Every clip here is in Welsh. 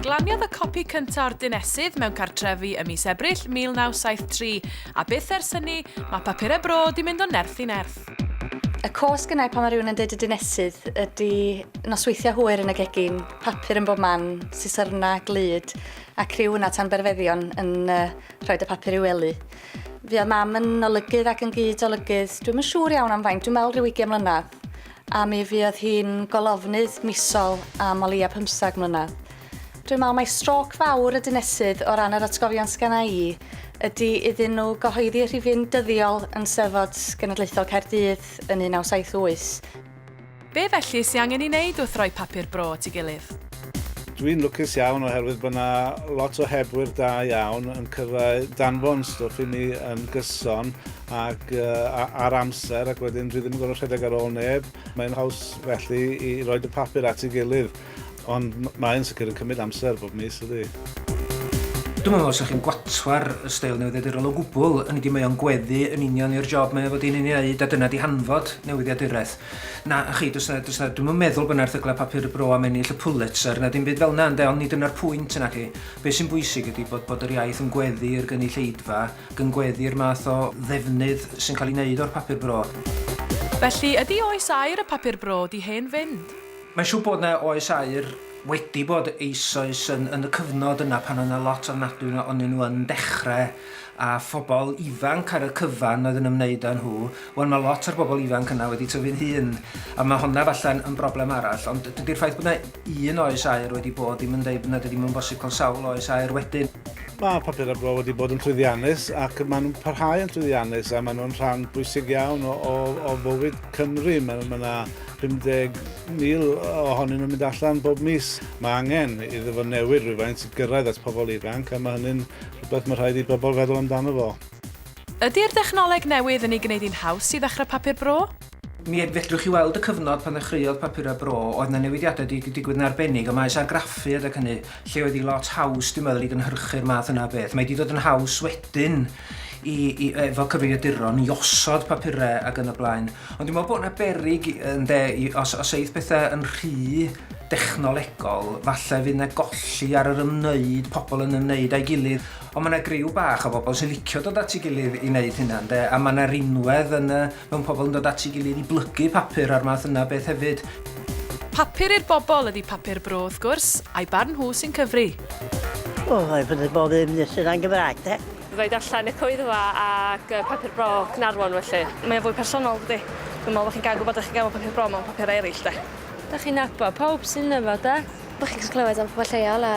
Glaniodd y copi cyntaf o'r dinesydd mewn cartrefi ym mis Ebrill 1973, a byth ers hynny mae papurau bro di mynd o nerth i nerth. Y cos gynnau pan mae rhywun yn dweud y dinesydd ydy nosweithiau hwyr yn y gegin, papur yn bob man, sisyrna, glud, a criw yna tan berfeddion yn rhoi y papur i wely. Fi oedd mam yn olygydd ac yn gyd olygydd, dwi'n yn siŵr iawn am faint, dwi'n meddwl rhyw 20 mlynedd. A mi fi oedd hi'n golofnydd misol am o leia 15 mlynedd. Dwi'n meddwl mai stroc fawr y dinesydd o ran yr atgofion sgana i ydy iddyn nhw gyhoeddi rhifin dyddiol yn Steddfod Genedlaethol Caerdydd yn 1978. Be felly sy'n angen i wneud wrth roi papur bro at ei gilydd? Dwi'n lwcus iawn oherwydd bod yna lot o hebwyr da iawn yn cyrraedd danfon stwff i ni yn gyson ac ar amser ac wedyn dwi ddim yn gorfod rhedeg ar ôl neb. Mae'n haws felly i roi y papur at ei gilydd, ond mae'n sicr yn cymryd amser bob mis ydy. Dwi'n meddwl os chi'n gwatwa'r steil newyddiadurol o gwbl, yn idi mae o'n gweddu yn union i'r job mae fod i'n ei wneud, a dyna di hanfod newyddiaduraeth. Na, chi, dwi'n meddwl bod yna erthyglau papur bro am ennill y Pulitzer, na dim byd fel yna, ond nid yna'r pwynt yna chi. Be sy'n bwysig ydy bod yr iaith yn gweddu'r gynulleidfa, yn gweddu'r math o ddefnydd sy'n cael ei wneud o'r papur bro. Felly, ydy oes air y papur bro di hen fynd? Mae'n siŵr bod yna oes air wedi bod eisoes yn y cyfnod yna pan o'na lot ofnadwy onyn nhw yn dechrau a phobl ifanc ar y cyfan oedd yn ymwneud â nhw. Wel, mae lot o'r bobl ifanc yna wedi tyfu'n hun, a mae hwnna falle'n yn broblem arall, ond dydy'r ffaith bod yna un oes air wedi bod ddim yn deud bod ddim yn bosib cael sawl oes air wedyn. Mae papurau bro wedi bod yn llwyddiannus ac maen nhw'n parhau yn llwyddiannus a maen nhw'n rhan bwysig iawn o fywyd Cymru. Mae yna 50,000 ohonyn nhw'n mynd allan bob mis. Mae angen iddo fo newid rhywfaint sy'n gyrraedd at pobl ifanc a mae hynny'n rhywbeth mae rhaid i bobl feddwl amdano fo. Ydy'r dechnoleg newydd yn ei gwneud hi'n haws i ddechrau papur bro? Mi fedrwch chi weld y cyfnod pan ddechreuodd papurau bro, oedd yna newidiadau digwydd yn arbennig, a maes argraffu adeg hynny, lle oedd hi lot haws, dwi'n meddwl, i gynhyrchu'r math yna beth. Mae wedi dod yn haws wedyn efo cyfrifiaduron i osod papurau ac yn y blaen. Ond dwi'n meddwl bod yna berig os eith pethau yn rhy dechnolegol, falle fydd yna golli ar yr ymwneud, pobl yn ymwneud â'i gilydd. Ond mae yna griw bach o bobl sy'n licio dod at ei gilydd i wneud hynna, a mae yna rinwedd mewn pobl yn dod at ei gilydd i blygu papur ar math yna beth hefyd. Papur i'r bobl ydy papur bro wrth gwrs, a'i barn nhw sy'n cyfri. Mae'n bydd bob ddim nesyn a'n Gymraeg, de? Roed allan y coeddfa ac papur bro Cynarfon felly. Mae'n fwy personol, dydi? Dwi'n meddwl bod chi'n gael gwybod chi'n gael papur bro mewn papur eraill, de? Da chi'n nabod pawb sy'n efo, de? Bych chi'n clywed am pobl lleol a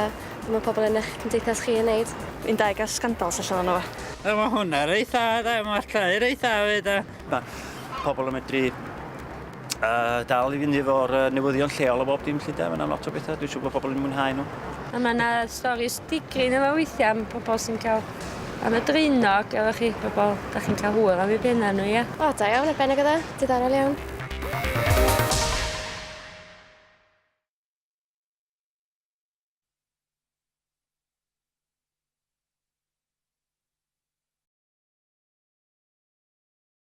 mae pobl yn eich cymdeithas chi yn neud. Un deg a scandals allan o'n efo. Mae hwnna reit dda, de? Mae'r llai reit dda, de? Pobl yn medru dal i fynd efo'r newyddion lleol o bob dim lle, de? Mae yna lot o bethau, dwi'n siŵr bod pobl yn mwynhau nhw. A mae yna storis digrin efo weithiau am pobl sy'n cael am y dreinog efo chi, pobl da chi'n cael hwyr am eu benna nhw, ia? O, da iawn, y benna gyda. Diddorol iawn.